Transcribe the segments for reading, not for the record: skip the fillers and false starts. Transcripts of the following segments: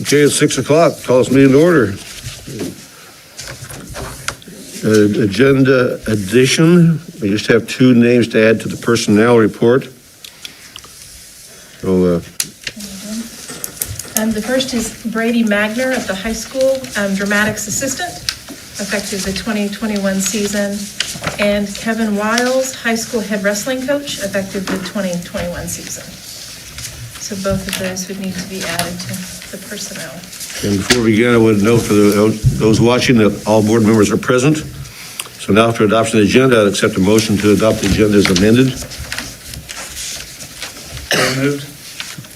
Okay, it's 6 o'clock. Call this meeting to order. Agenda addition. We just have two names to add to the personnel report. So, The first is Brady Magner at the high school, dramatics assistant, effective the 2021 season, and Kevin Wiles, high school head wrestling coach, effective the 2021 season. So both of those would need to be added to the personnel. and before we begin, I would note for those watching that all board members are present. So now after adoption of the agenda, I'd accept a motion to adopt the agenda as amended. So moved.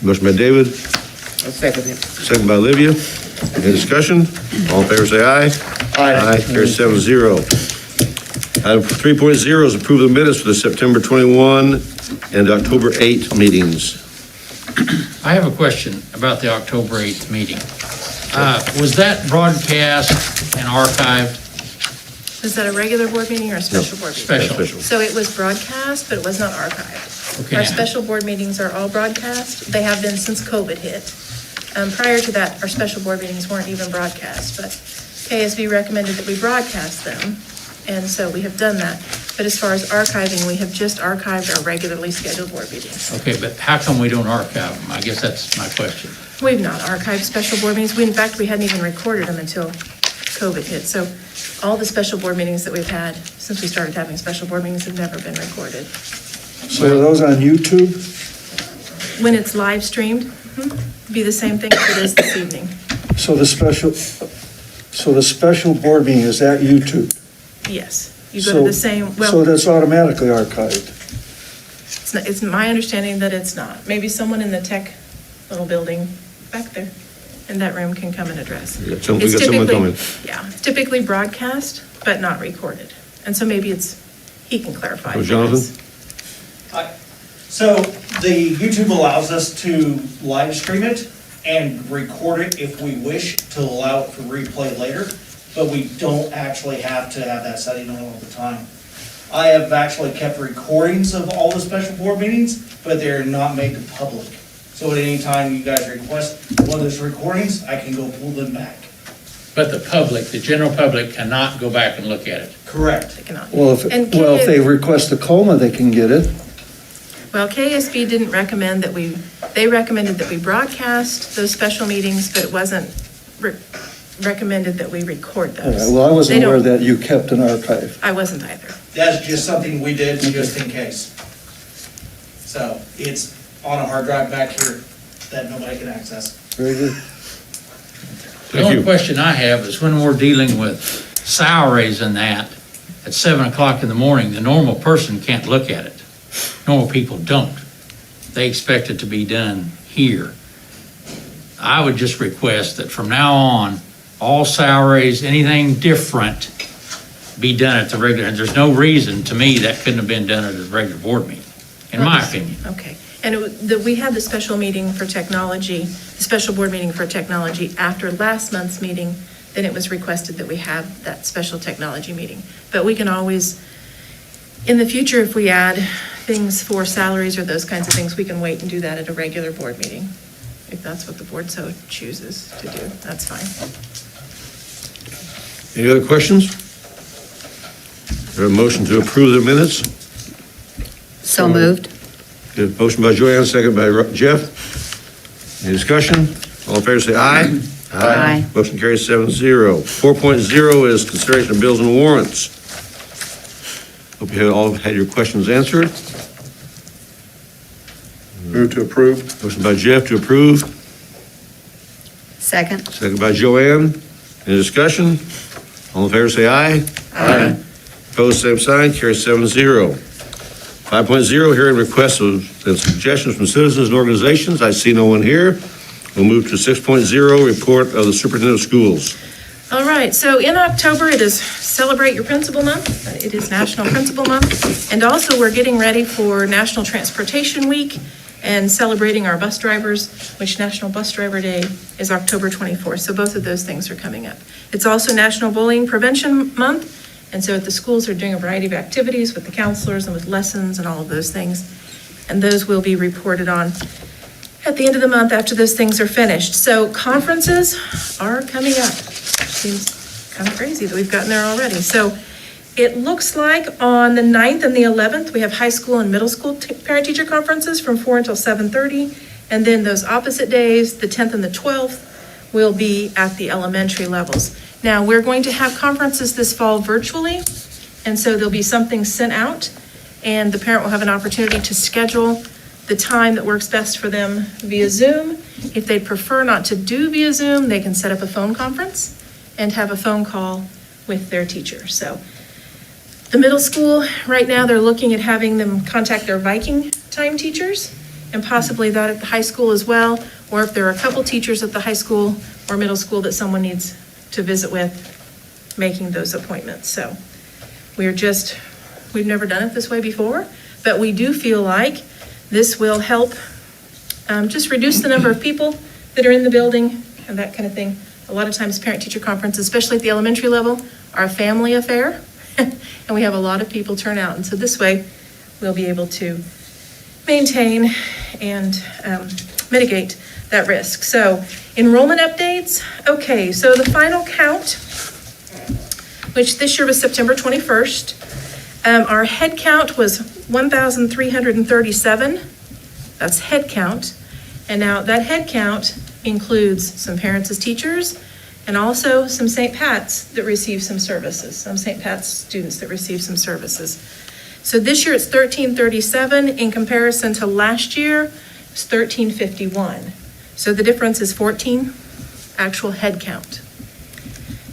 Motion by David, I'll second it. second by Olivia. Any discussion? All in favor, say aye. Aye. Carries 7-0. Item 3.0 is approve the minutes for the September 21 and October 8 meetings. I have a question about the October 8th meeting. Was that broadcast and archived? Was that a regular board meeting or a special board meeting? Special. So it was broadcast, but it was not archived. Okay. Our special board meetings are all broadcast. They have been since COVID hit. Prior to that, our special board meetings weren't even broadcast, but KSB recommended that we broadcast them, and so we have done that. But as far as archiving, we have just archived our regularly scheduled board meetings. Okay, but how come we don't archive them? I guess that's my question. We've not archived special board meetings. In fact, we hadn't even recorded them until COVID hit. So all the special board meetings that we've had since we started having special board meetings have never been recorded. So are those on YouTube? When it's live streamed, be the same thing as it is this evening. So the special board meeting is at YouTube? Yes. You go to the same, So well, that's automatically archived? it's my understanding that it's not. Maybe someone in the tech little building back there in that room can come and address. We got someone It's coming. typically- Yeah, it's typically broadcast, but not recorded. And so maybe he can clarify. Oh, Jonathan? So the YouTube allows us to live stream it and record it if we wish to allow it for replay later, but we don't actually have to have that setting on all the time. I have actually kept recordings of all the special board meetings, but they're not made to public. So at any time you guys request one of those recordings, I can go pull them back. But the public, the general public cannot go back and look at it. Correct. They cannot. Well, And if they request a coma, they can get it. Well, KSB didn't recommend that they recommended that we broadcast those special meetings, but it wasn't recommended that we record All right, those. well, I wasn't They aware don't- that you kept an archive. I wasn't either. That's just something we did just in case. So it's on a hard drive back here that nobody can access. Very good. The only question I have is when we're dealing with salaries and that at 7 o'clock in the morning, the normal person can't look at it. Normal people don't. They expect it to be done here. I would just request that from now on, all salaries, anything different, be done at the regular, and there's no reason to me that couldn't have been done at a regular board meeting, in my opinion. Okay. And we had the special meeting for technology, the special board meeting for technology after last month's meeting, then it was requested that we have that special technology meeting. But we can always, in the future, if we add things for salaries or those kinds of things, we can wait and do that at a regular board meeting. If that's what the board so chooses to do, that's fine. Any other questions? Is there a motion to approve the minutes? So moved. Good. Motion by Joanne, second by Jeff. Any discussion? All in favor, say aye. Aye. Motion carries 7-0. 4.0 is consideration of bills and warrants. Hope you all had your questions answered. Move to approve. Motion by Jeff to approve, Second. second by Joanne. Any discussion? All in favor, say aye. Aye. Opposed, same sign, carries 7-0. 5.0, hearing requests and suggestions from citizens and organizations. I see no one here. We'll move to 6.0, report of the superintendent of schools. All right, so in October, it is Celebrate Your Principal Month. It is National Principal Month. And also, we're getting ready for National Transportation Week and celebrating our bus drivers, which National Bus Driver Day is October 24th. So both of those things are coming up. It's also National Bullying Prevention Month. And so at the schools, they're doing a variety of activities with the counselors and with lessons and all of those things. And those will be reported on at the end of the month after those things are finished. So conferences are coming up. Seems kind of crazy that we've gotten there already. So it looks like on the 9th and the 11th, we have high school and middle school parent-teacher conferences from 4 until 7:30. And then those opposite days, the 10th and the 12th, will be at the elementary levels. Now, we're going to have conferences this fall virtually, and so there'll be something sent out, and the parent will have an opportunity to schedule the time that works best for them via Zoom. If they prefer not to do via Zoom, they can set up a phone conference and have a phone call with their teacher. So the middle school, right now, they're looking at having them contact their Viking time teachers, and possibly that at the high school as well, or if there are a couple teachers at the high school or middle school that someone needs to visit with, making those appointments. So we've never done it this way before, but we do feel like this will help just reduce the number of people that are in the building and that kind of thing. A lot of times parent-teacher conferences, especially at the elementary level, are a family affair, and we have a lot of people turn out. And so this way, we'll be able to maintain and mitigate that risk. So enrollment updates. Okay, so the final count, which this year was September 21st, our head count was 1,337. That's head count. And now that head count includes some parents as teachers and also some St. Pat's that receive some services, some St. Pat's students that receive some services. So this year it's 1,337. In comparison to last year, it's 1,351. So the difference is 14 actual head count.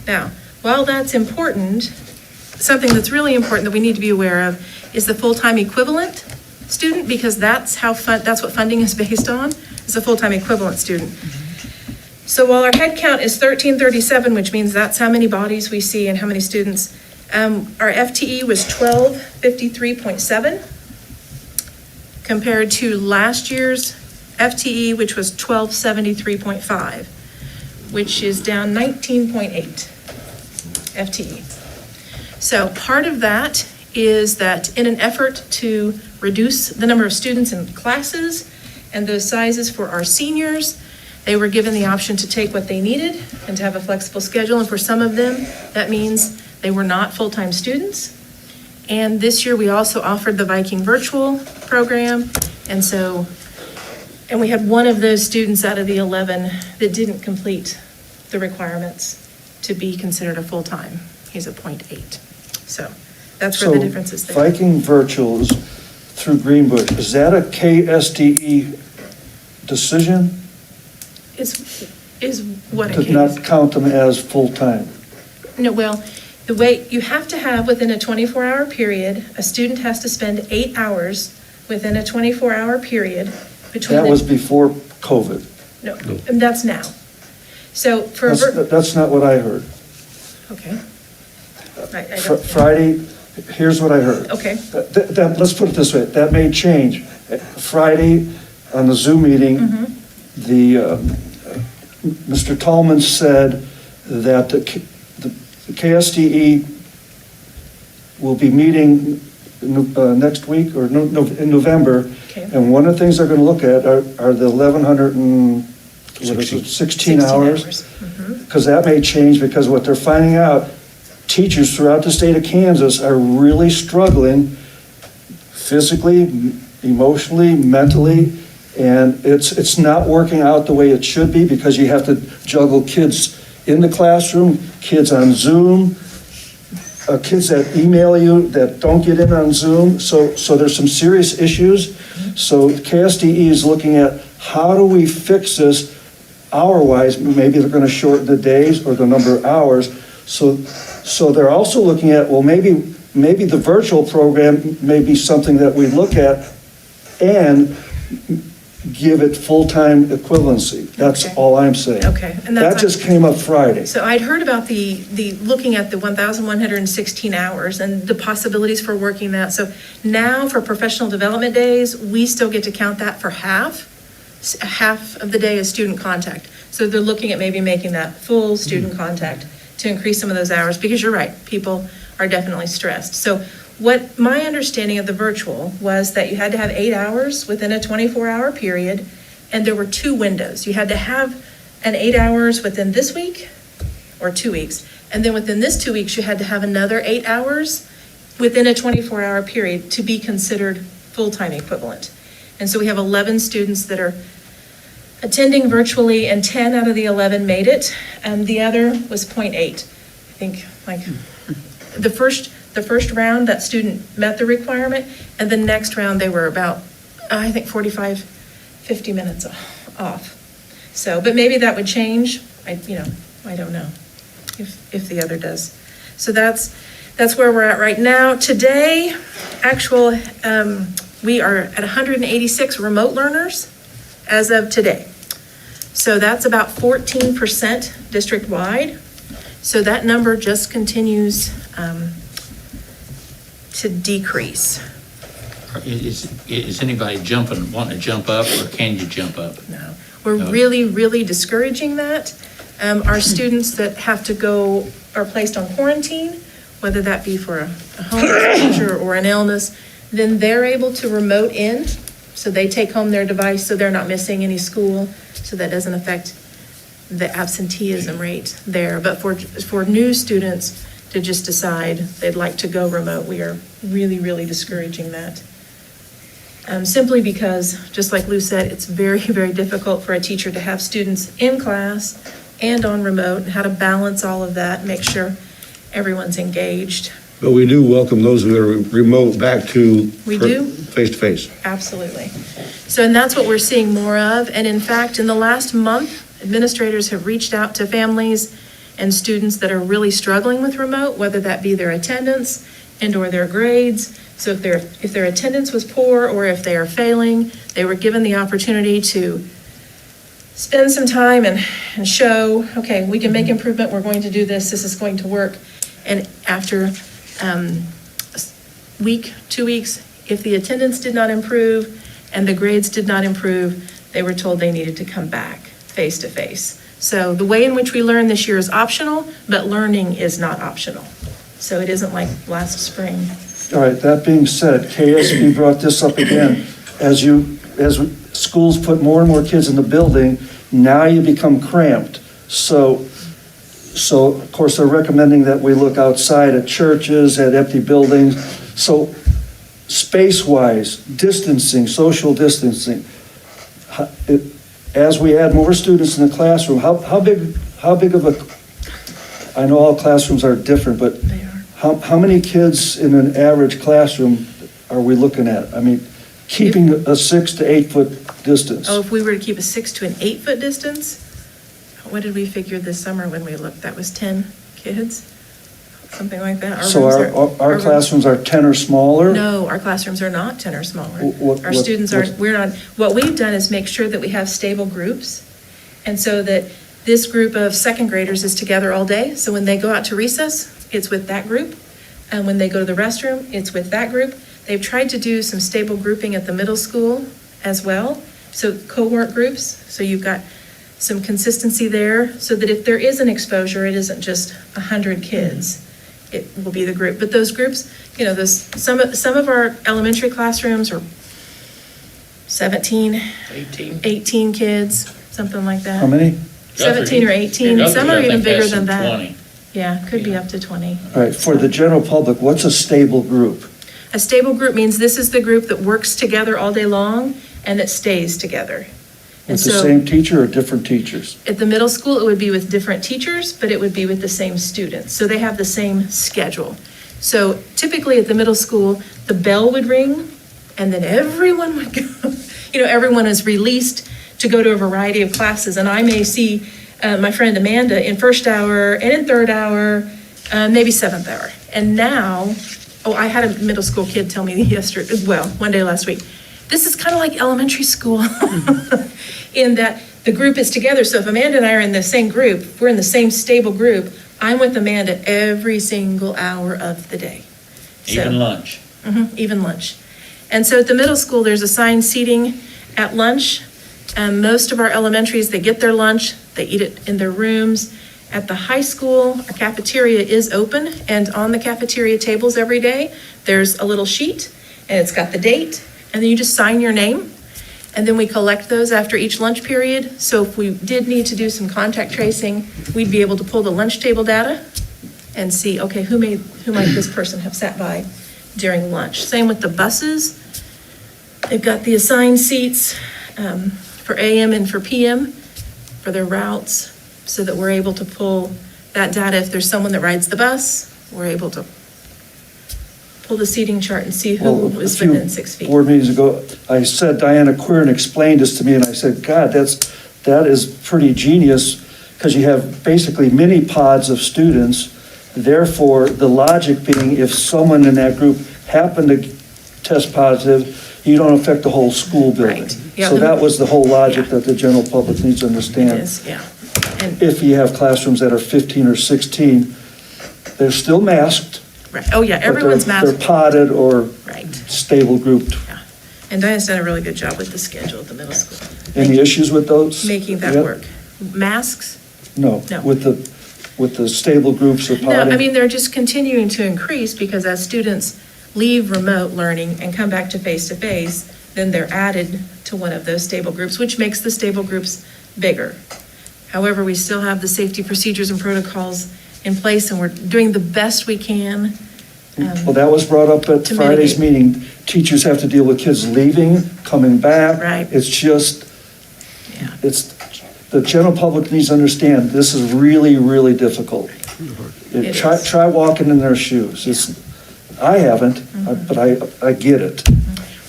Now, while that's important, something that's really important that we need to be aware of is the full-time equivalent student, because that's what funding is based on, is a full-time equivalent student. So while our head count is 1,337, which means that's how many bodies we see and how many students, our FTE was 1253.7 compared to last year's FTE, which was 1273.5, which is down 19.8 FTE. So part of that is that in an effort to reduce the number of students in classes and the sizes for our seniors, they were given the option to take what they needed and to have a flexible schedule. And for some of them, that means they were not full-time students. And this year, we also offered the Viking virtual program. And we had one of those students out of the 11 that didn't complete the requirements to be considered a full-time. He's a 0.8. So that's where the difference is there. Viking virtuals through Greenbush, is that a KSDE decision? Is what a To case. not count them as full-time? No, well, the way, you have to have within a 24-hour period, a student has to spend 8 hours within a 24-hour period between. That was before COVID. No, and that's now. So for. That's not what I heard. Okay. I don't- Friday, here's what I heard. Okay, Let's put it this way, that may change. Friday, on the Zoom meeting, Mr. Tallman said that the KSDE will be meeting next week or in November. Okay. And one of the things they're going to look at are the 1,116 hours. Because that may change, because what they're finding out, teachers throughout the state of Kansas are really struggling physically, emotionally, mentally, and it's not working out the way it should be, because you have to juggle kids in the classroom, kids on Zoom, kids that email you that don't get in on Zoom. So there's some serious issues. So KSDE is looking at how do we fix this hour-wise. Maybe they're going to shorten the days or the number of hours. So they're also looking at, well, maybe the virtual program may be something that we look at and give it full-time equivalency. That's Okay. all I'm saying. Okay, and that's. That just came up Friday. So I'd heard about the looking at the 1,116 hours and the possibilities for working that. So now for professional development days, we still get to count that for half of the day as student contact. So they're looking at maybe making that full student contact to increase some of those hours, because you're right, people are definitely stressed. So what my understanding of the virtual was that you had to have 8 hours within a 24-hour period and there were 2 windows. You had to have an 8 hours within this week, or 2 weeks, and then within this 2 weeks, you had to have another 8 hours within a 24-hour period to be considered full-time equivalent. And so we have 11 students that are attending virtually, and 10 out of the 11 made it, and the other was 0.8. I think, like, the first round, that student met the requirement, and the next round, they were about, I think, 45, 50 minutes off. So, but maybe that would change. I don't know if the other does. So that's where we're at right now. Today, we are at 186 remote learners as of today. So that's about 14% district-wide. So that number just continues to decrease. Is anybody wanting to jump up, or can you jump up? No, we're No. really, really discouraging that. Our students that have to go are placed on quarantine, whether that be for a home exposure or an illness, then they're able to remote in. So they take home their device, so they're not missing any school, so that doesn't affect the absenteeism rate there. But for new students to just decide they'd like to go remote, we are really, really discouraging that. Simply because, just like Lou said, it's very, very difficult for a teacher to have students in class and on remote, and how to balance all of that, make sure everyone's engaged. But we do welcome those who are remote back to. We do. Face-to-face. Absolutely. So, and that's what we're seeing more of. And in fact, in the last month, administrators have reached out to families and students that are really struggling with remote, whether that be their attendance and or their grades. So if their attendance was poor, or if they are failing, they were given the opportunity to spend some time and show, okay, we can make improvement, we're going to do this is going to work. And after week, 2 weeks, if the attendance did not improve and the grades did not improve, they were told they needed to come back face-to-face. So the way in which we learn this year is optional, but learning is not optional. So it isn't like last spring. All right, that being said, KSB brought this up again. As schools put more and more kids in the building, now you become cramped. So of course, they're recommending that we look outside at churches, at empty buildings. So space-wise, distancing, social distancing, as we add more students in the classroom, how big of a, I know all classrooms are different, but They are. how many kids in an average classroom are we looking at? I mean, keeping a 6 to 8 foot distance. Oh, if we were to keep a 6 to an 8 foot distance, what did we figure this summer when we looked? That was 10 kids, something like that. So our rooms- classrooms are 10 or smaller? No, our classrooms are not 10 or smaller. What- Our what- students aren't, we're not, what we've done is make sure that we have stable groups. And so that this group of second graders is together all day. So when they go out to recess, it's with that group. And when they go to the restroom, it's with that group. They've tried to do some stable grouping at the middle school as well. So cohort groups, so you've got some consistency there, so that if there is an exposure, it isn't just 100 kids. It will be the group. But those groups, some of our elementary classrooms are 17, 18 kids, something like that. How many? 17 or 18. Guthrie, Some are I even think, bigger has than some that. 20. Yeah, could be up to 20. All right, for the general public, what's a stable group? A stable group means this is the group that works together all day long and it stays together. And With the so same teacher or different teachers? at the middle school, it would be with different teachers, but it would be with the same students. So they have the same schedule. So typically at the middle school, the bell would ring and then everyone would go. Everyone is released to go to a variety of classes. And I may see my friend Amanda in first hour and in third hour, maybe seventh hour. And now, I had a middle school kid tell me one day last week, this is kind of like elementary school in that the group is together. So if Amanda and I are in the same group, we're in the same stable group, I'm with Amanda every single hour of the day. Even lunch. Even lunch. And so at the middle school, there's assigned seating at lunch. Most of our elementaries, they get their lunch, they eat it in their rooms. At the high school, our cafeteria is open, and on the cafeteria tables every day, there's a little sheet, and it's got the date, and then you just sign your name. and then we collect those after each lunch period. So if we did need to do some contact tracing, we'd be able to pull the lunch table data and see, okay, who might this person have sat by during lunch? Same with the buses. They've got the assigned seats for AM and for PM for their routes, so that we're able to pull that data. If there's someone that rides the bus, we're able to pull the seating chart and see who Well, a was few within 6 feet. Board meetings ago, I said, Diana Querin explained this to me, and I said, God, that is pretty genius, because you have basically mini pods of students. Therefore, the logic being, if someone in that group happened to test positive, you don't affect the whole school building. Right. Yeah. So that was the whole logic Yeah. that the general public needs to It understand. is, yeah. And, If you have classrooms that are 15 or 16, they're still masked. right, oh yeah, but everyone's they're masked, potted or right. stable grouped. And Diana's done a really good job with the schedule at the middle school. Any issues with those? Making that Yep. work. Masks? No, No. with the stable groups or No, potting? I mean, they're just continuing to increase because as students leave remote learning and come back to face-to-face, then they're added to one of those stable groups, which makes the stable groups bigger. However, we still have the safety procedures and protocols in place, and we're doing the best we can. Well, that was brought up at to Friday's mitigate. meeting. Teachers have to deal with kids leaving, coming back. Right. It's just, Yeah. it's, the general public needs to understand, this is really, really difficult. It Try, is. try walking in their shoes. It's, I haven't, Mm-hmm. but I get it.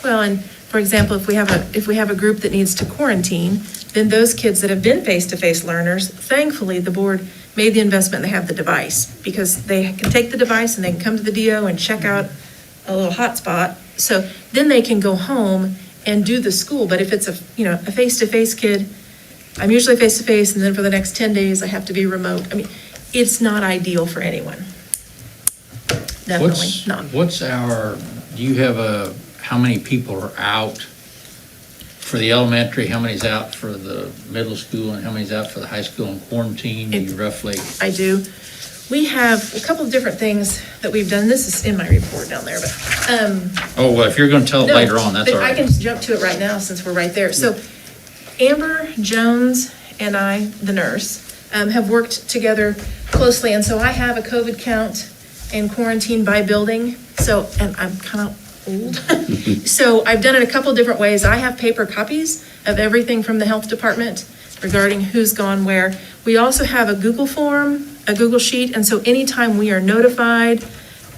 Well, and for example, if we have a group that needs to quarantine, then those kids that have been face-to-face learners, thankfully, the board made the investment, and they have the device, because they can take the device and they can come to the DO and check out a little hotspot. So then they can go home and do the school. But if it's a face-to-face kid, I'm usually face-to-face, and then for the next 10 days, I have to be remote. I mean, it's not ideal for anyone. Definitely not. Do you have how many people are out for the elementary, how many's out for the middle school, and how many's out for the high school in quarantine? Do you roughly? I do. We have a couple of different things that we've done. This is in my report down there, but, Oh, well, if you're gonna tell it no, later on, that's but all I right. can jump to it right now since we're right there. So Amber Jones and I, the nurse, have worked together closely, and so I have a COVID count and quarantine by building. So, and I'm kind of old. So I've done it a couple different ways. I have paper copies of everything from the health department regarding who's gone where. We also have a Google form, a Google sheet, and so anytime we are notified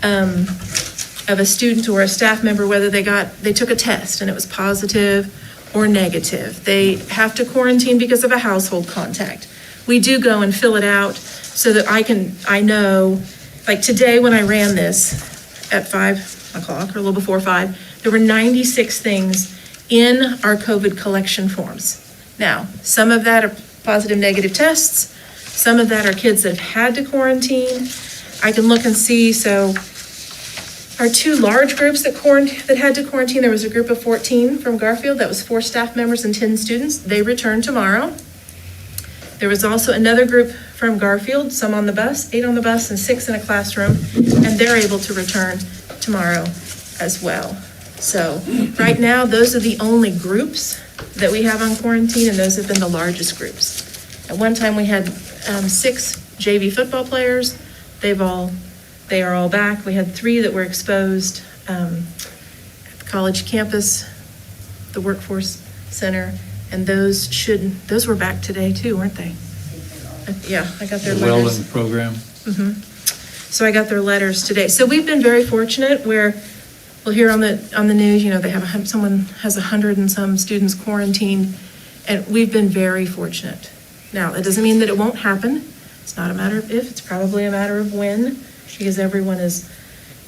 of a student or a staff member, whether they took a test and it was positive or negative, they have to quarantine because of a household contact. We do go and fill it out so that I know, like today when I ran this at 5 o'clock or a little before 5, there were 96 things in our COVID collection forms. Now, some of that are positive, negative tests. Some of that are kids that have had to quarantine. I can look and see, so our two large groups that had to quarantine, there was a group of 14 from Garfield, that was 4 staff members and 10 students. They return tomorrow. There was also another group from Garfield, some on the bus, 8 on the bus and 6 in a classroom, and they're able to return tomorrow as well. So right now, those are the only groups that we have on quarantine, and those have been the largest groups. At one time, we had 6 JV football players. They are all back. We had 3 that were exposed at the college campus, the workforce center, and those were back today too, weren't they? Yeah, I got their The letters. welding program? So I got their letters today. So we've been very fortunate where we'll hear on the news, they have someone has 100 and some students quarantined, and we've been very fortunate. Now, that doesn't mean that it won't happen. It's not a matter of if, it's probably a matter of when, because everyone is,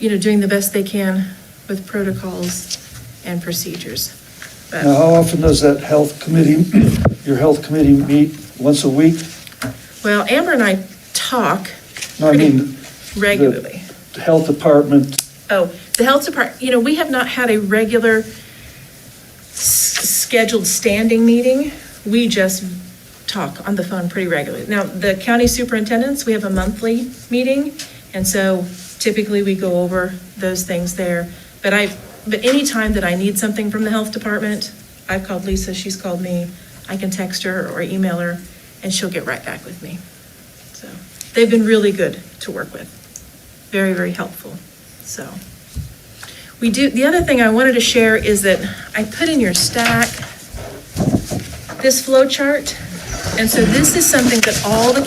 doing the best they can with protocols and procedures. But Now, how often does that your health committee meet? Once a week? well, Amber and I talk No, I mean, regularly. the health department, Oh, the health department, we have not had a regular scheduled standing meeting. We just talk on the phone pretty regularly. Now, the county superintendents, we have a monthly meeting, and so typically we go over those things there. But anytime that I need something from the health department, I've called Lisa, she's called me. I can text her or email her, and she'll get right back with me. So they've been really good to work with. Very, very helpful. So the other thing I wanted to share is that I put in your stack this flow chart. And so this is something that all the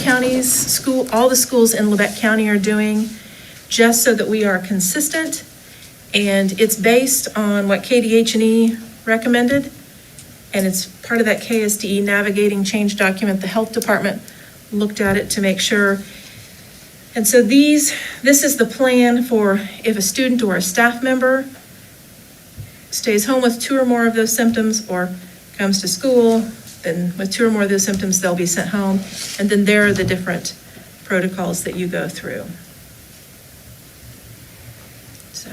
schools in Lebec County are doing, just so that we are consistent. And it's based on what KDH&E recommended. And it's part of that KSDE navigating change document. The health department looked at it to make sure. And so this is the plan for if a student or a staff member stays home with 2 or more of those symptoms or comes to school, then with 2 or more of those symptoms, they'll be sent home. And then there are the different protocols that you go through. So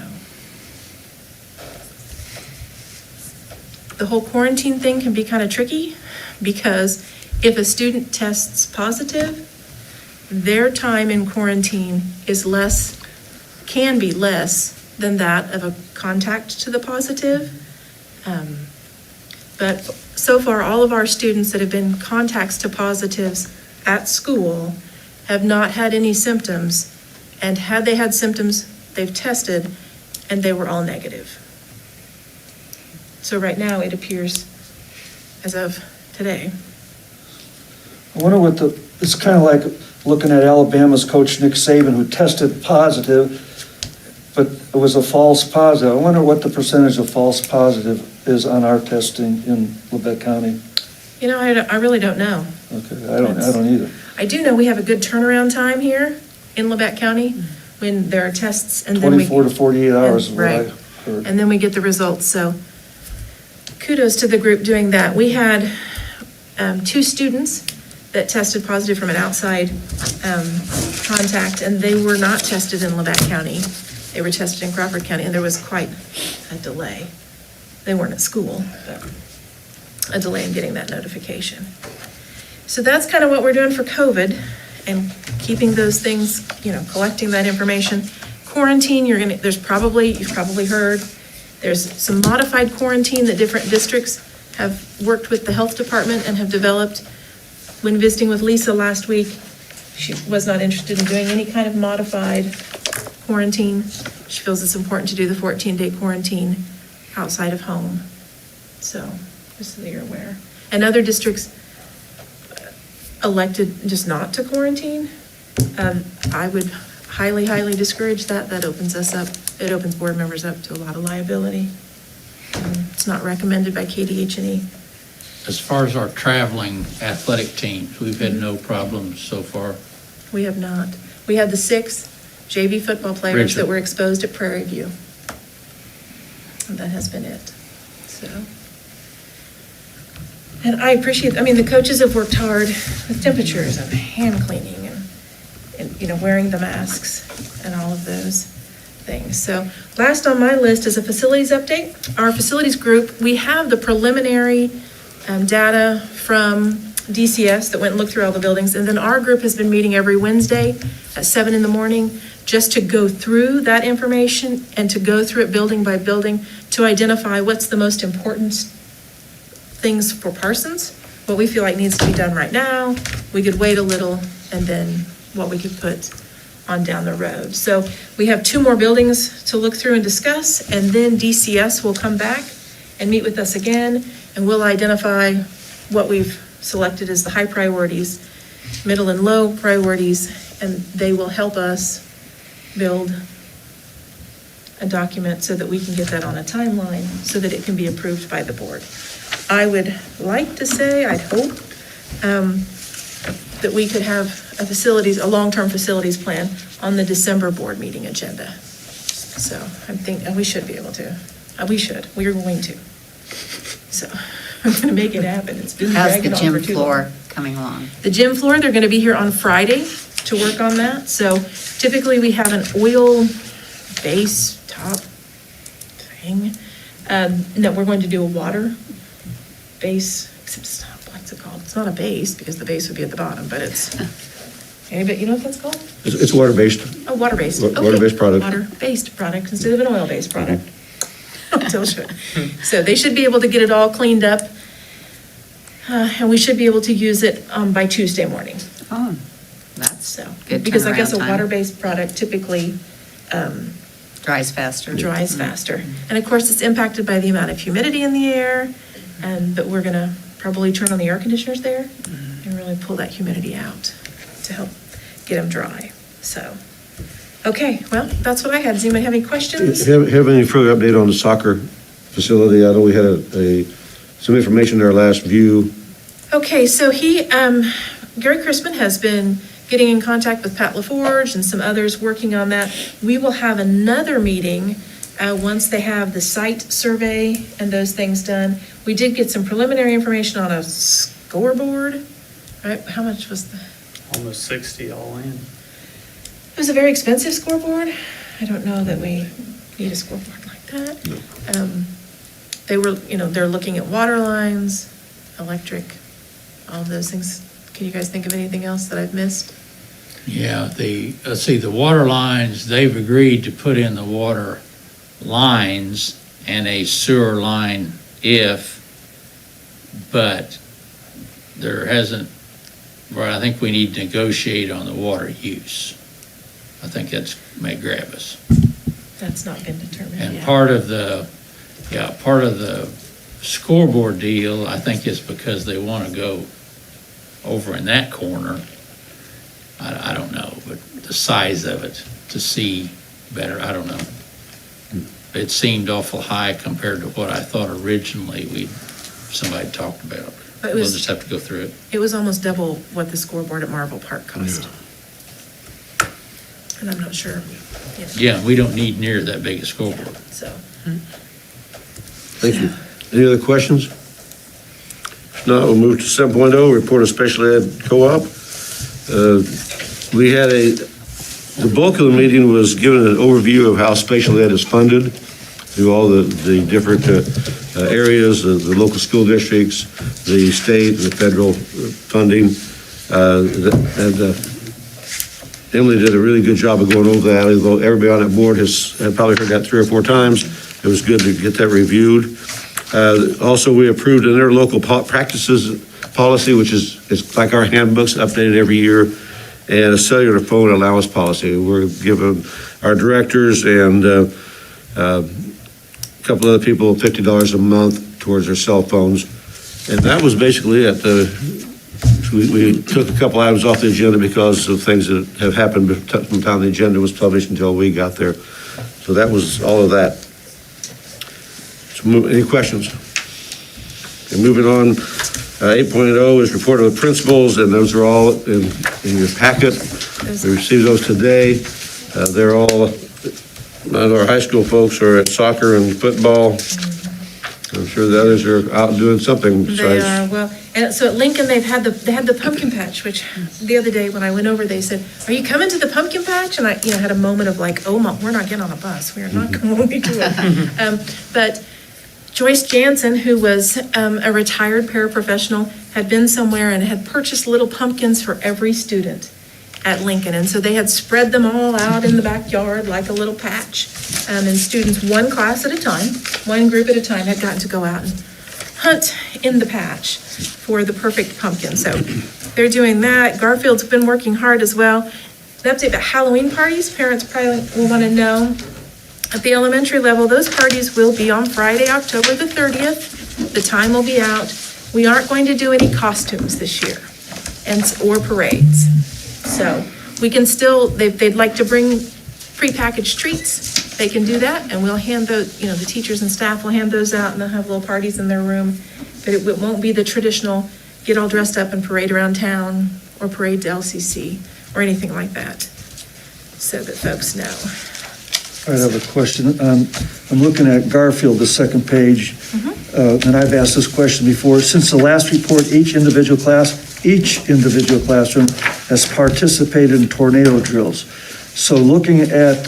the whole quarantine thing can be kind of tricky, because if a student tests positive, their time in quarantine can be less than that of a contact to the positive. But so far, all of our students that have been contacts to positives at school have not had any symptoms, and had they had symptoms, they've tested, and they were all negative. So right now, it appears, as of today. I wonder it's kind of like looking at Alabama's coach Nick Saban, who tested positive, but it was a false positive. I wonder what the percentage of false positive is on our testing in Lebec County. You know, I really don't know. Okay, I don't either. I do know we have a good turnaround time here in Lebec County when there are tests, and then 24 to 48 hours is what I right. heard. And then we get the results. So kudos to the group doing that. We had 2 students that tested positive from an outside contact, and they were not tested in Lebec County. They were tested in Crawford County, and there was quite a delay. They weren't at school, but a delay in getting that notification. So that's kind of what we're doing for COVID, and keeping those things, collecting that information. Quarantine, you've probably heard, there's some modified quarantine that different districts have worked with the health department and have developed. When visiting with Lisa last week, she was not interested in doing any kind of modified quarantine. She feels it's important to do the 14-day quarantine outside of home. So, just so that you're aware. And other districts elected just not to quarantine. I would highly, highly discourage that. That opens us up, it opens board members up to a lot of liability. It's not recommended by KDH&E. As far as our traveling athletic teams, we've had no problems so far. We have not. We had the 6 JV football players that Richard. were exposed at Prairie View. And that has been it, so. And I appreciate, the coaches have worked hard with temperatures and hand cleaning and wearing the masks and all of those things. So last on my list is a facilities update. Our facilities group, we have the preliminary data from DCS that went and looked through all the buildings. And then our group has been meeting every Wednesday at 7 in the morning just to go through that information and to go through it building by building to identify what's the most important things for Parsons, what we feel like needs to be done right now. We could wait a little, and then what we could put on down the road. So we have 2 more buildings to look through and discuss, and then DCS will come back and meet with us again, and we'll identify what we've selected as the high priorities, middle and low priorities, and they will help us build a document so that we can get that on a timeline so that it can be approved by the board. I would like to say, I'd hope, that we could have a long-term facilities plan on the December board meeting agenda. So I'm thinking, and we should be able to. We're going to. So I'm going to make it happen. It's been How's the dragging on gym for too floor long. coming along? The gym floor, they're going to be here on Friday to work on that. So typically we have an oil base top thing. No, we're going to do a water base, except it's not, what's it called? It's not a base because the base would be at the bottom, but it's, anybody, you know what that's called? It's water-based. A water-based. Water-based product. Water-based product instead of an oil-based product. still should. So they should be able to get it all cleaned up. And we should be able to use it by Tuesday morning, Oh, that's so. good Because I guess a turnaround time. water-based product typically Dries faster. dries faster. And of course, it's impacted by the amount of humidity in the air, but we're gonna probably turn on the air conditioners there and really pull that humidity out to help get them dry, so. Okay, well, that's what I had. Does anybody have any questions? Have any further update on the soccer facility? I know we had some information in our last view. Okay, so Gary Crispin has been getting in contact with Pat LaForge and some others working on that. We will have another meeting once they have the site survey and those things done. We did get some preliminary information on a scoreboard, right? How much was the? Almost 60 all in. It was a very expensive scoreboard. I don't know that we need a scoreboard like that. They were, they're looking at water lines, electric, all of those things. Can you guys think of anything else that I've missed? Yeah, let's see, the water lines, they've agreed to put in the water lines and a sewer line but there hasn't, I think we need to negotiate on the water use. I think that's may grab us. That's not been determined And yet. part of the scoreboard deal, I think is because they want to go over in that corner. I don't know, but the size of it to see better, I don't know. It seemed awful high compared to what I thought originally somebody talked about. But it We'll was- just have to go through it. It was almost double what the scoreboard at Marble Park cost. And I'm not sure, Yeah, we don't need near that big a scoreboard. so. Thank you. Any other questions? If not, we'll move to 7.0, report of special ed co-op. We had the bulk of the meeting was given an overview of how special ed is funded through all the different areas, the local school districts, the state, and the federal funding. Emily did a really good job of going over that, although everybody on that board has probably heard that 3 or 4 times. It was good to get that reviewed. Also, we approved an interlocal practices policy, which is like our handbooks, updated every year, and a cellular phone allowance policy. We're giving our directors and a couple other people $50 a month towards their cell phones. And that was basically it. We took a couple items off the agenda because of things that have happened from the time the agenda was published until we got there. So that was all of that. So any questions? And moving on, 8.0 is report of the principals, and those are all in your packet. We received those today. They're all, our high school folks are at soccer and football. I'm sure the others are out doing something They besides. are, well, and so at Lincoln, they had the pumpkin patch, which the other day when I went over, they said, "Are you coming to the pumpkin patch?" And I, had a moment of like, oh, we're not getting on a bus. We are not going to do it. But Joyce Jansen, who was a retired paraprofessional, had been somewhere and had purchased little pumpkins for every student at Lincoln. And so they had spread them all out in the backyard like a little patch. And students, one class at a time, one group at a time, had gotten to go out and hunt in the patch for the perfect pumpkin. So they're doing that. Garfield's been working hard as well. An update about Halloween parties, parents probably will want to know. At the elementary level, those parties will be on Friday, October the 30th. The time will be out. We aren't going to do any costumes this year or parades. So we can still, they'd like to bring prepackaged treats. They can do that, and we'll hand those, the teachers and staff will hand those out, and they'll have little parties in their room. But it won't be the traditional get all dressed up and parade around town or parade to LCC or anything like that, so that folks know. I have a question. I'm looking at Garfield, the second page, and I've asked this question before. Since the last report, each individual classroom has participated in tornado drills. So looking at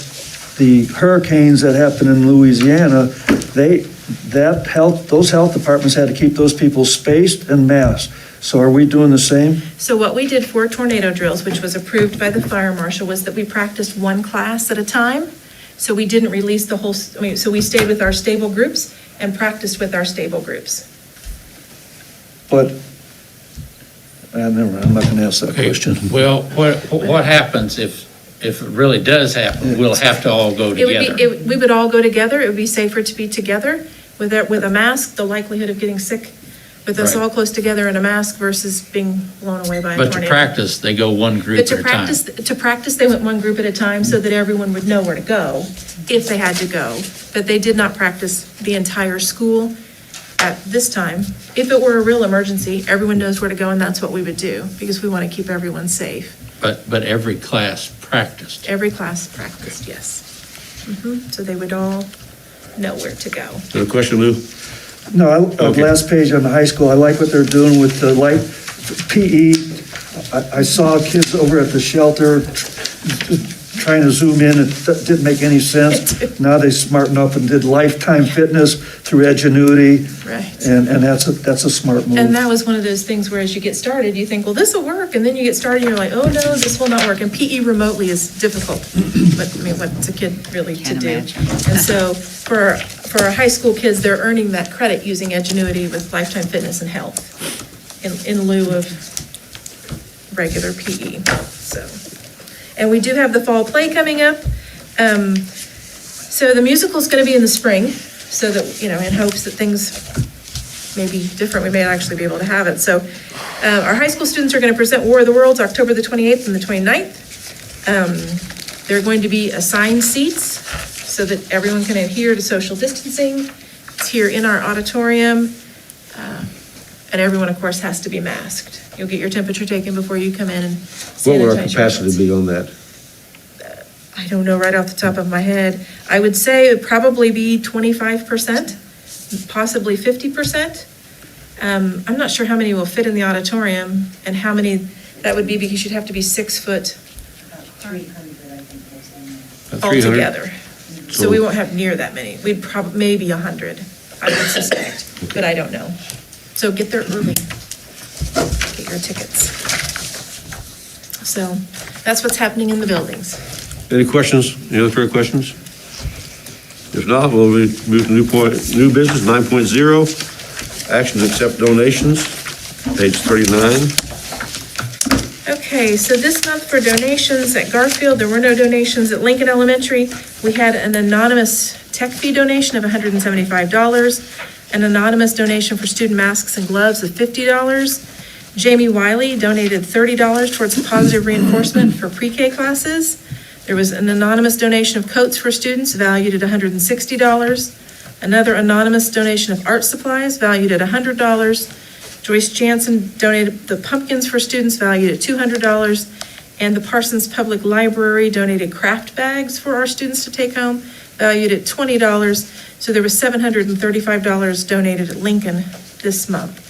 the hurricanes that happened in Louisiana, those health departments had to keep those people spaced and masked. So are we doing the same? So what we did for tornado drills, which was approved by the fire marshal, was that we practiced one class at a time. So we didn't release the whole, so we stayed with our stable groups and practiced with our stable groups. But, never mind, I'm not gonna ask that Okay, question. well, what happens if it really does happen? We'll have to all go It would together. be, we would all go together. It would be safer to be together with a mask, the likelihood of getting sick with us Right. all close together in a mask versus being blown away by a But tornado. to practice, they go one group But at a time. to practice, they went one group at a time so that everyone would know where to go if they had to go. But they did not practice the entire school at this time. If it were a real emergency, everyone knows where to go and that's what we would do because we want to keep everyone safe. But every class practiced. Every class practiced, yes. So they would all know where to go. Got a question, Lou? No, Okay. last page on the high school, I like what they're doing with the light PE. I saw kids over at the shelter trying to zoom in, it didn't make any sense. Now they smartened up and did lifetime fitness through Edgenuity, Right. and that's a smart move. And that was one of those things where as you get started, you think, well, this will work, and then you get started, and you're like, oh, no, this will not work. And PE remotely is difficult, but, I mean, what's a kid really to Can't do? imagine. And so for our high school kids, they're earning that credit using Edgenuity with Lifetime Fitness and Health in lieu of regular PE, so. And we do have the fall play coming up. So the musical's gonna be in the spring, so that, in hopes that things may be different, we may actually be able to have it. So our high school students are gonna present War of the Worlds October the 28th and the 29th. They're going to be assigned seats so that everyone can adhere to social distancing. It's here in our auditorium. And everyone, of course, has to be masked. You'll get your temperature taken before you come in and What would our sanitize your capacity hands. be on that? I don't know right off the top of my head. I would say it would probably be 25%, possibly 50%. I'm not sure how many will fit in the auditorium and how many that would be because you'd have to be 6 foot 300, I think was in there. 300? altogether. So we won't have near that many. We'd probably, maybe 100, I would suspect, but I don't know. So get there early. Get your tickets. So that's what's happening in the buildings. Any questions? Any other further questions? If not, we'll move to new business, 9.0. Action to accept donations, page 39. Okay, so this month for donations at Garfield, there were no donations at Lincoln Elementary. We had an anonymous tech fee donation of $175, an anonymous donation for student masks and gloves of $50. Jamie Wiley donated $30 towards positive reinforcement for pre-K classes. There was an anonymous donation of coats for students valued at $160. Another anonymous donation of art supplies valued at $100. Joyce Jansen donated the pumpkins for students valued at $200. And the Parsons Public Library donated craft bags for our students to take home valued at $20. So there was $735 donated at Lincoln this month.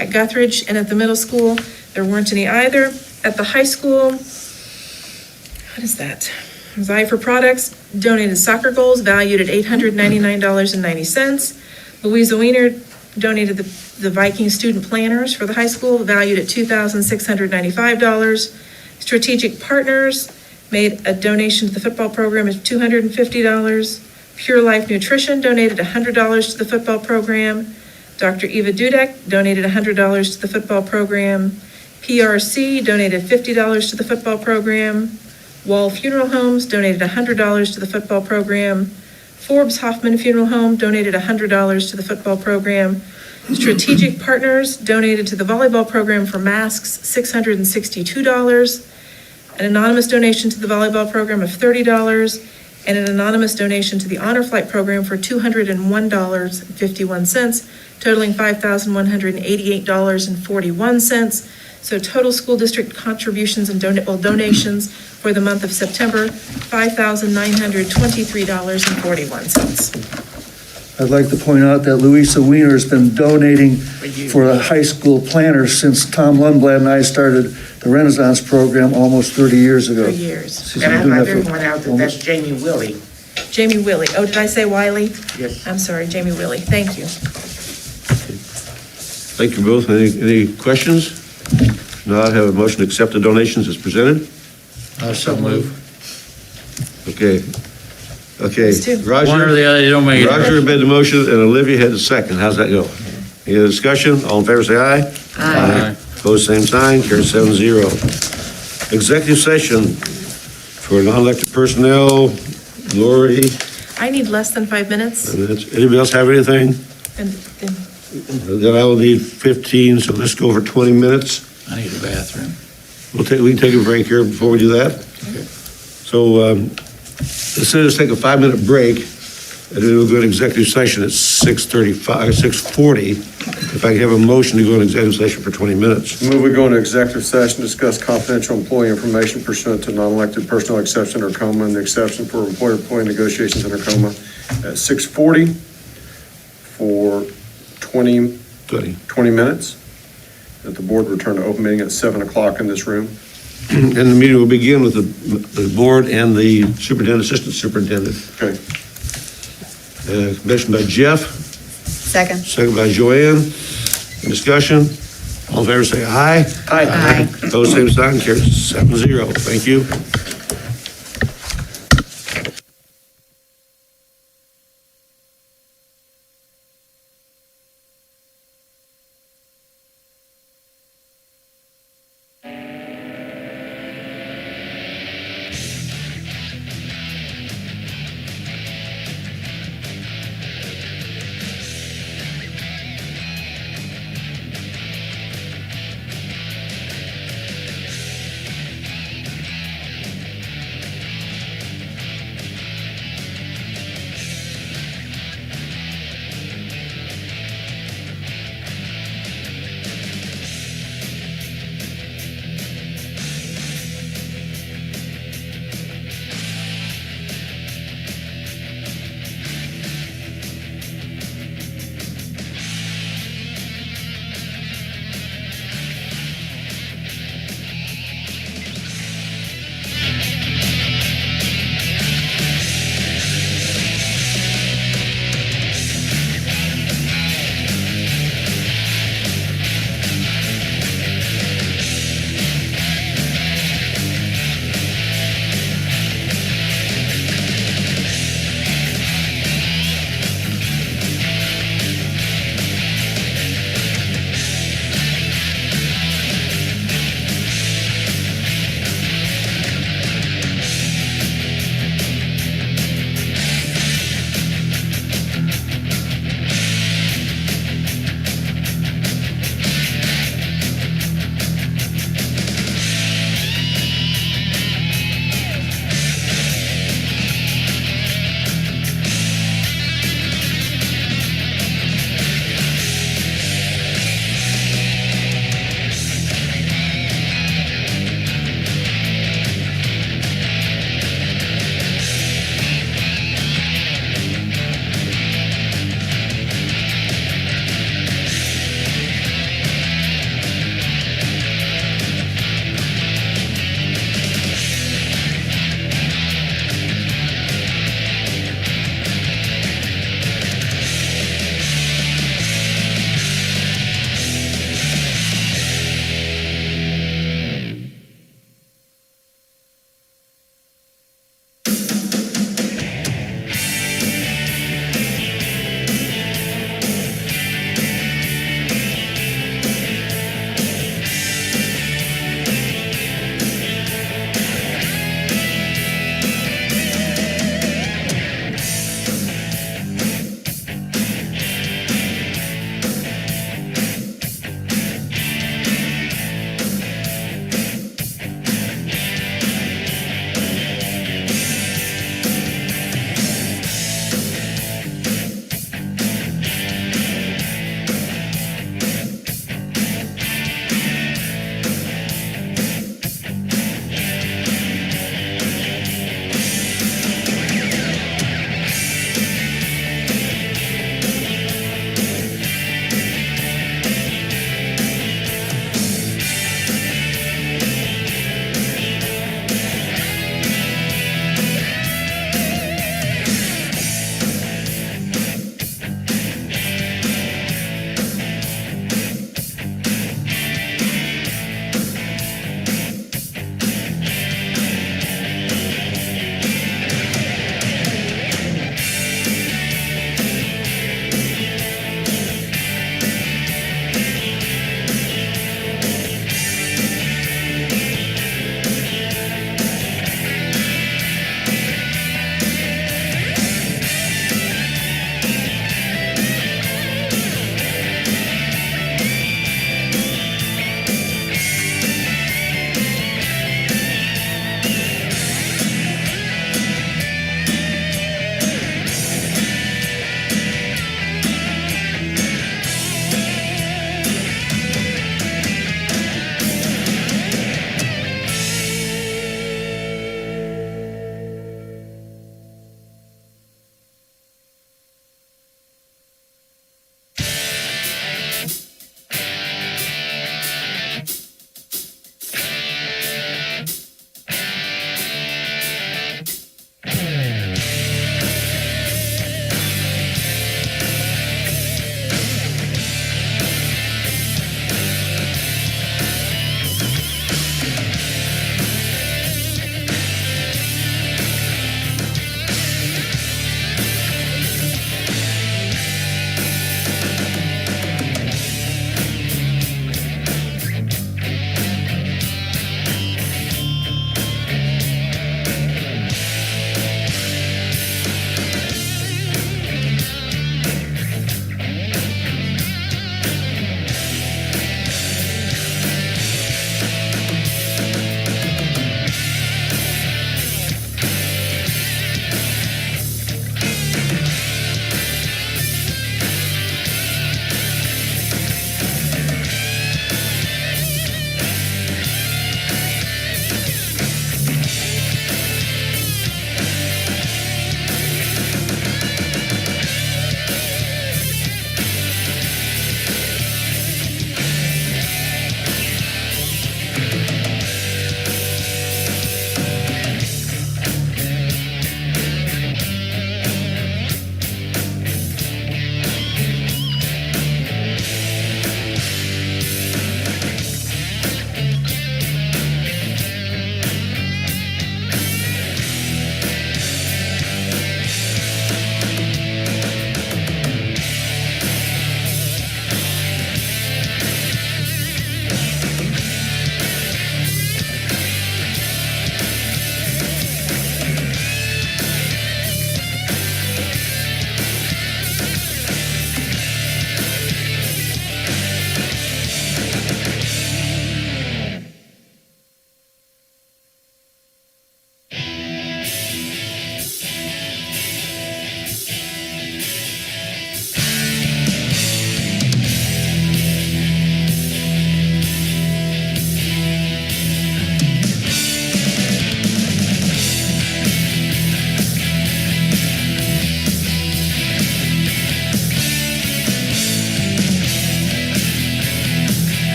At Guthridge and at the middle school, there weren't any either. At the high school, what is that? Vie for Products donated soccer goals valued at $899.90. Louisa Weiner donated the Viking student planners for the high school valued at $2,695. Strategic Partners made a donation to the football program of $250. Pure Life Nutrition donated $100 to the football program. Dr. Eva Dudek donated $100 to the football program. PRC donated $50 to the football program. Wall Funeral Homes donated $100 to the football program. Forbes Hoffman Funeral Home donated $100 to the football program. Strategic Partners donated to the volleyball program for masks, $662. An anonymous donation to the volleyball program of $30, and an anonymous donation to the Honor Flight program for $201.51, totaling $5,188.41. So total school district contributions and donations for the month of September, $5,923.41. I'd like to point out that Louisa Weiner has been donating for the high school planners since Tom Lundblad and I started the Renaissance program almost 30 years ago. For years. She's And been I'd doing like that to for point out that almost- that's Jamie Willie. Jamie Willie. Oh, did I say Wiley? Yes. I'm sorry, Jamie Willie. Thank you. Thank you both. Any questions? No, I'd have a motion to accept the donations as presented. So move. Okay. Okay, Those two. One or Roger, the other, you don't make it. Roger made the motion and Olivia had the second. How's that go? Any other discussion? All in favor, say aye. Aye. Opposed, same sign, carries 7-0. Executive session for non-elected personnel, Lori, I need less than 5 minutes, and that's- anybody else have anything? and then Then I will need 15, so let's go for 20 minutes. I need a bathroom. We can take a break here before we do that. So, let's take a 5-minute break, and then we'll go to executive session at 6:40. If I can have a motion to go into executive session for 20 minutes. Move we go into executive session, discuss confidential employee information pursuant to non-elected personnel exception or coma and the exception for employer-employee negotiations under coma at 6:40 for 20 minutes. That the board return to open meeting at 7 o'clock in this room. And the meeting will begin with the board and the superintendent, assistant superintendent. Okay. Motion by Jeff, Second. second by Joanne. Discussion? All in favor, say aye. Aye. Opposed, same sign, carries 7-0. Thank you.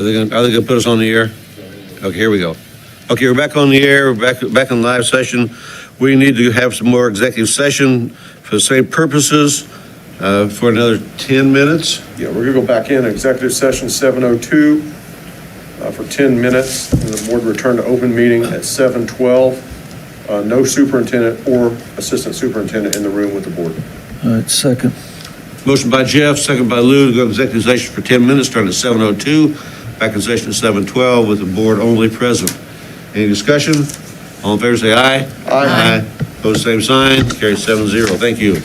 Are they gonna put us on the air? Okay, here we go. Okay, we're back on the air, we're back in live session. We need to have some more executive session for the same purposes, for another 10 minutes. Yeah, we're gonna go back in executive session 7:02 for 10 minutes, and the board return to open meeting at 7:12. No superintendent or assistant superintendent in the room with the board. All right, second. Motion by Jeff, second by Lou to go to executive session for 10 minutes, starting at 7:02. Back in session at 7:12 with the board only present. Any discussion? All in favor, say aye. Aye. Opposed, same sign. Carries 7-0. Thank you.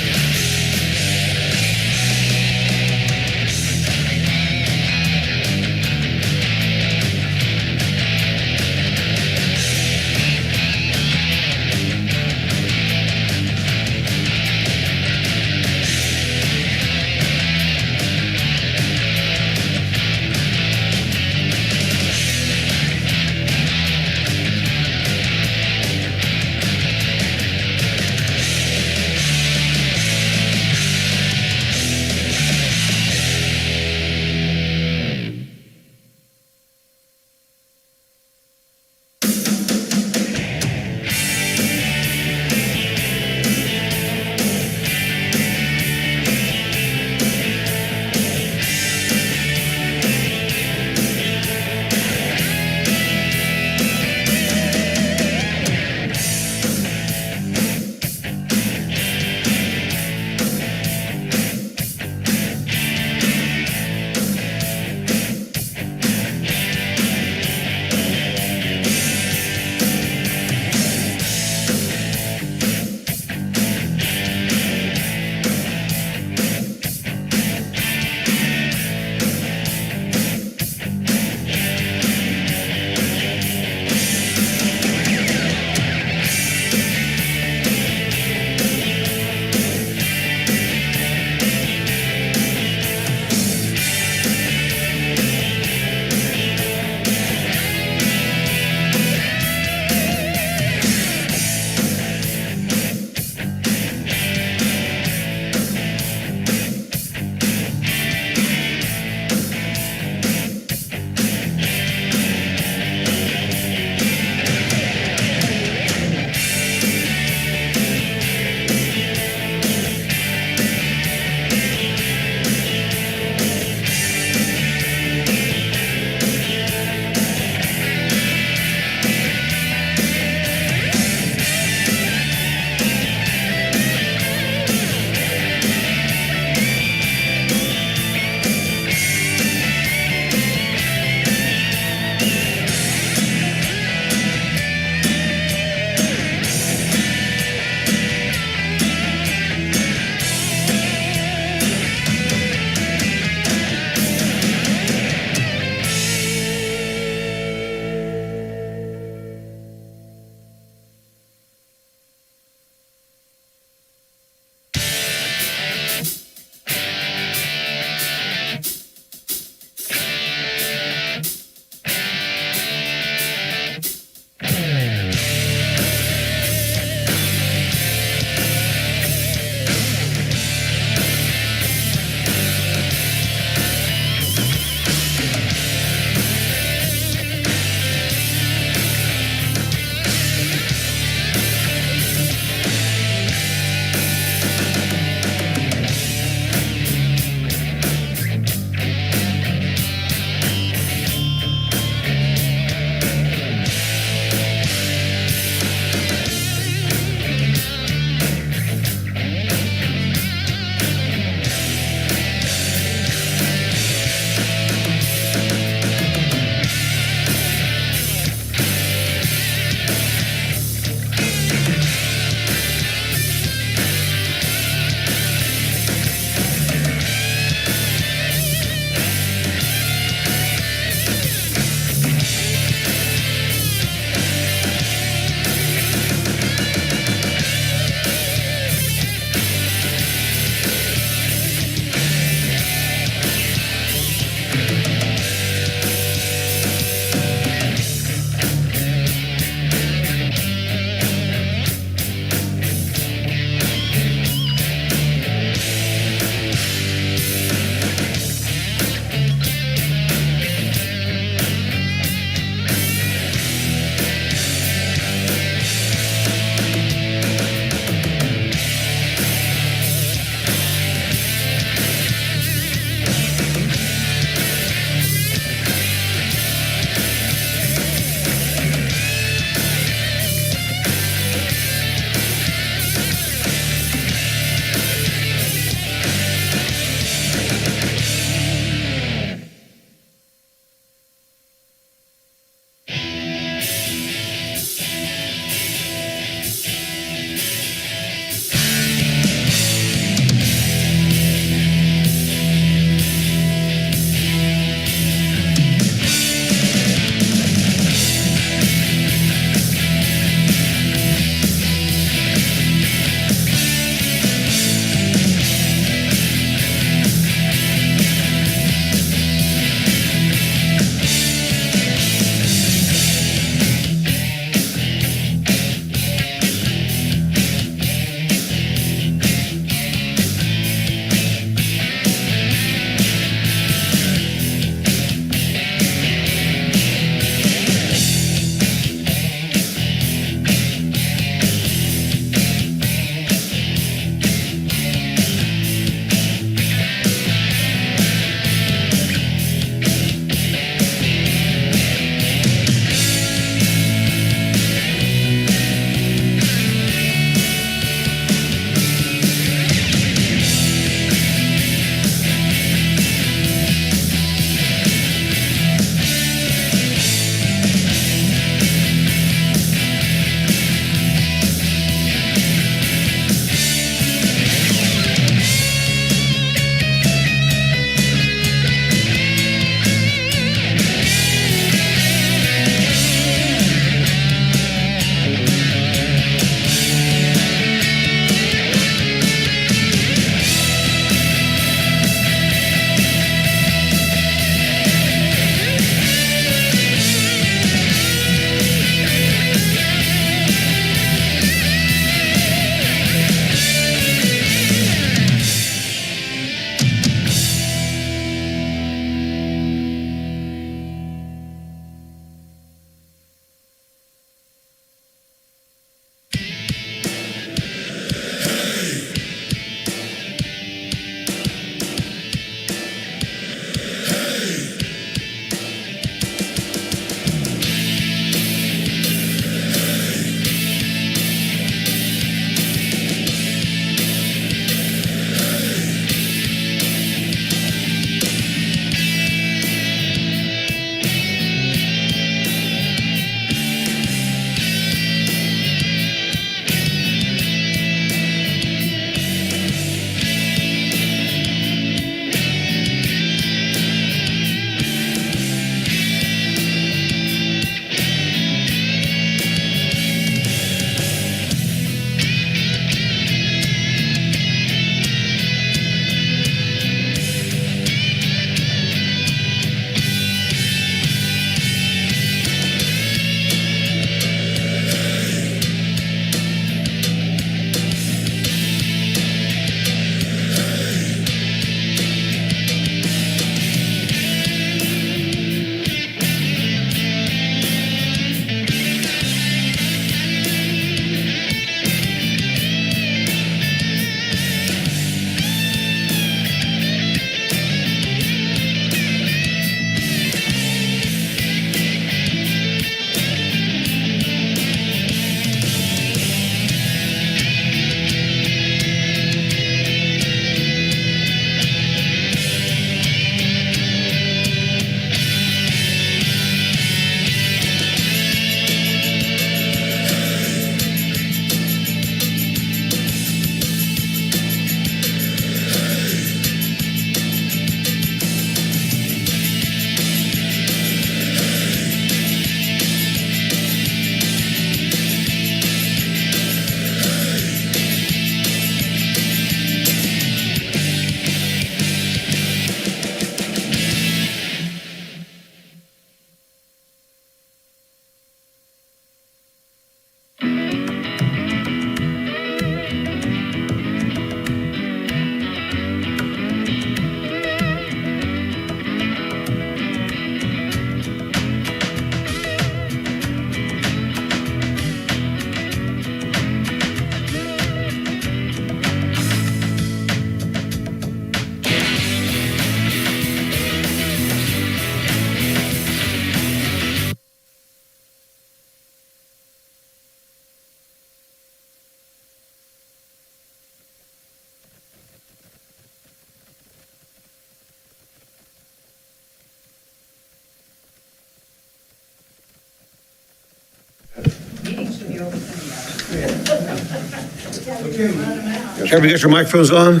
Everybody get your microphones on?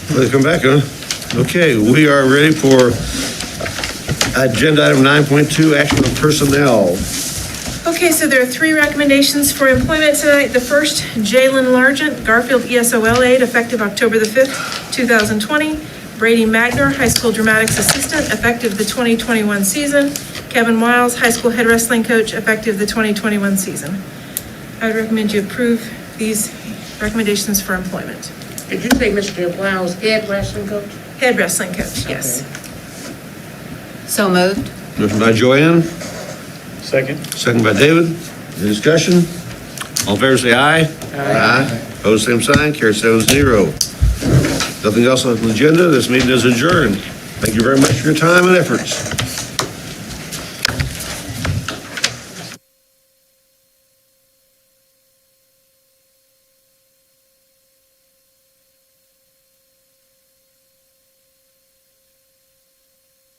Well, they come back, huh? Okay, we are ready for agenda item 9.2, action on personnel. Okay, so there are 3 recommendations for employment tonight. The first, Jalen Largent, Garfield ESOL aide, effective October the 5th, 2020. Brady Magner, high school dramatics assistant, effective the 2021 season. Kevin Wiles, high school head wrestling coach, effective the 2021 season. I would recommend you approve these recommendations for employment. Did you say Mr. Wiles, head wrestling coach? Head wrestling coach, yes. So moved. Motion by Joanne, Second? second by David. Any discussion? All in favor, say aye. Aye. Opposed, same sign, carried 7-0. Nothing else on the agenda, this meeting is adjourned. Thank you very much for your time and efforts.